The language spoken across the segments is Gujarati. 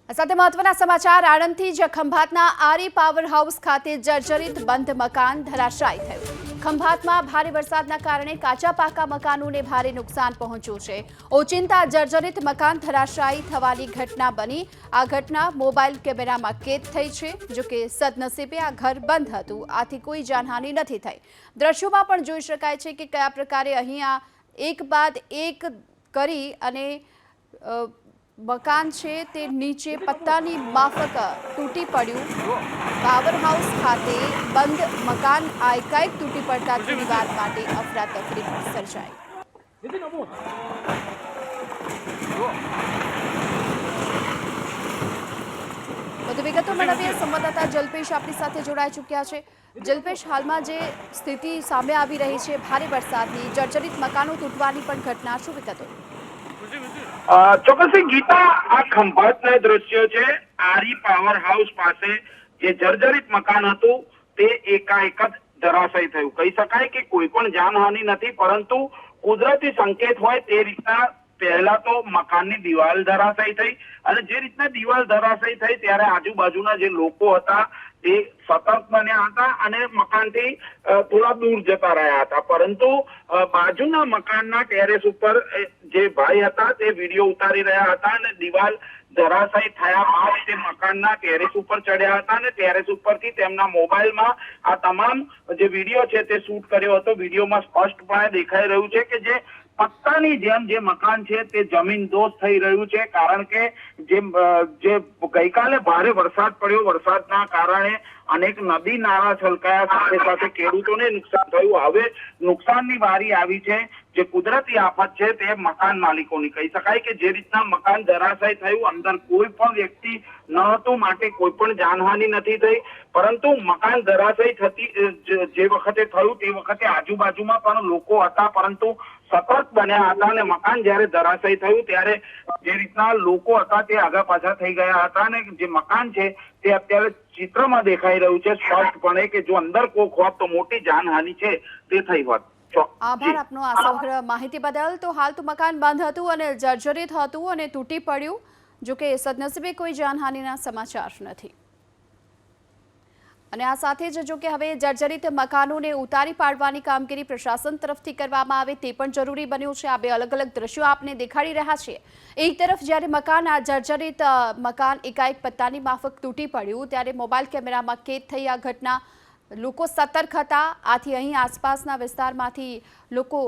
સાથે મહત્વના સમાચાર આણંદથી જ ખંભાતના આરી પાવર હાઉસ ખાતે જર્જરિત બંધ મકાન ધરાશાયી થયું। ખંભાતમાં ભારે વરસાદના કારણે કાચા પાકા મકાનોને ભારે નુકસાન પહોંચ્યું છે। ઓચિંતા જર્જરિત મકાન ધરાશાયી થવાની ઘટના બની। આ ઘટના મોબાઈલ કેમેરામાં કેદ થઈ છે। જો કે સદનસીબે આ ઘર બંધ હતું, આથી કોઈ જાનહાનિ નથી થઈ। દ્રશ્યોમાં પણ જોઈ શકાય છે કે કયા પ્રકારે અહીંયા એક બાદ એક કરી અને મકાન છે તે નીચે પત્તાની માફક તૂટી પડ્યું। પાવર હાઉસ ખાતે બંધ મકાન એકાએક તૂટી પડતા થોડીવાર માટે અફરાતફરી સર્જાઈ। વધુ વિગતો મેળવીએ સંવાદદાતા જલ્પેશ આપણી સાથે જોડાઈ ચૂક્યા છે। જલ્પેશ, હાલમાં જે સ્થિતિ સામે આવી રહી છે ભારે વરસાદની, જર્જરિત મકાનો તૂટવાની પણ ઘટના, શું વિગતો? ચોક્કસ ગીતા, આ ખંભાતના દ્રશ્યો છે। આરી પાવર હાઉસ પાસે જે જર્જરિત મકાન હતું તે એકાએક જ ધરાશાયી થયું। કહી શકાય કે કોઈ પણ જાનહાનિ નથી, પરંતુ કુદરતી સંકેત હોય તે રીતના પહેલા તો મકાનની દિવાલ ધરાશાયી થઈ અને જે રીતના દિવાલ ધરાશાયી થઈ ત્યારે આજુબાજુના જે લોકો હતા તે સતર્ક બન્યા હતા અને મકાનથી થોડા દૂર જતા રહ્યા હતા। પરંતુ બાજુના મકાનના ટેરેસ ઉપર જે ભાઈ હતા તે વિડીયો ઉતારી રહ્યા હતા અને દિવાલ ધરાશાયી થયા બાદ તે મકાનના ટેરેસ ઉપર ચડ્યા હતા અને ટેરેસ ઉપરથી તેમના મોબાઈલમાં આ તમામ જે વિડીયો છે તે શૂટ કર્યો હતો। વિડીયોમાં સ્પષ્ટપણે દેખાઈ રહ્યું છે કે જે પત્તાની જેમ જે મકાન છે તે જમીન દોષ થઈ રહ્યું છે, કારણ કે જે ગઈકાલે ભારે વરસાદ પડ્યો, વરસાદના કારણે અનેક નદી નાળા છલકાયા, સાથે સાથે ખેડૂતોને નુકસાન થયું। હવે નુકસાનની વારી આવી છે। જે કુદરતી આફત છે તે મકાન માલિકોની કહી શકાય કે જે રીતના મકાન ધરાશાયી થયું, અંદર કોઈ પણ વ્યક્તિ ન હતું, માટે કોઈ પણ જાનહાનિ નથી થઈ, પરંતુ મકાન ધરાશાયી થતી જે વખતે થયું તે વખતે આજુબાજુમાં પણ લોકો હતા, પરંતુ સતર્ક બન્યા હતા અને મકાન જયારે ધરાશાયી થયું ત્યારે જે રીતના લોકો હતા તે આગા પાછા થઈ ગયા હતા અને જે મકાન છે તે અત્યારે ચિત્રમાં દેખાઈ રહ્યું છે સ્પષ્ટપણે કે જો અંદર કોક હોત તો મોટી જાનહાનિ છે તે થઈ હોત। આભાર આપનો આ સમગ્ર માહિતી બદલ। તો હાલ તો મકાન બંધ હતું અને જર્જરિત હતું અને તૂટી પડ્યું, જો કે સદનસીબે કોઈ જાનહાનિના સમાચાર નથી। અને આ સાથે જ જો કે હવે જર્જરિત મકાનોને ઉતારી પાડવાની કામગીરી પ્રશાસન તરફથી કરવામાં આવે તે પણ જરૂરી બન્યું છે। આ બે અલગ અલગ દ્રશ્યો આપને દેખાડી રહ્યા છીએ। એક તરફ જ્યારે મકાન આ જર્જરિત મકાન એકાએક પત્તાની માફક તૂટી પડ્યું ત્યારે મોબાઈલ કેમેરામાં કેદ થઈ આ ઘટના। લોકો સતર્ક હતા, આથી અહીં આસપાસના વિસ્તારમાંથી લોકો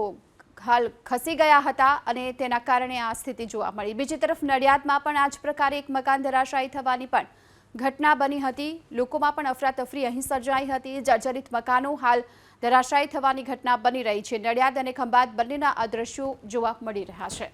હાલ ખસી ગયા હતા અને તેના કારણે આ સ્થિતિ જોવા મળી। બીજી તરફ નડિયાદમાં પણ આ જ પ્રકારે એક મકાન ધરાશાયી થવાની પણ ઘટના બની હતી। લોકોમાં પણ અફરાતફરી અહીં સર્જાઈ હતી। જર્જરિત મકાનો હાલ ધરાશાયી થવાની ઘટના બની રહી છે। નડિયાદ અને ખંભાત બંનેના આ દ્રશ્યો જોવા મળી રહ્યા છે।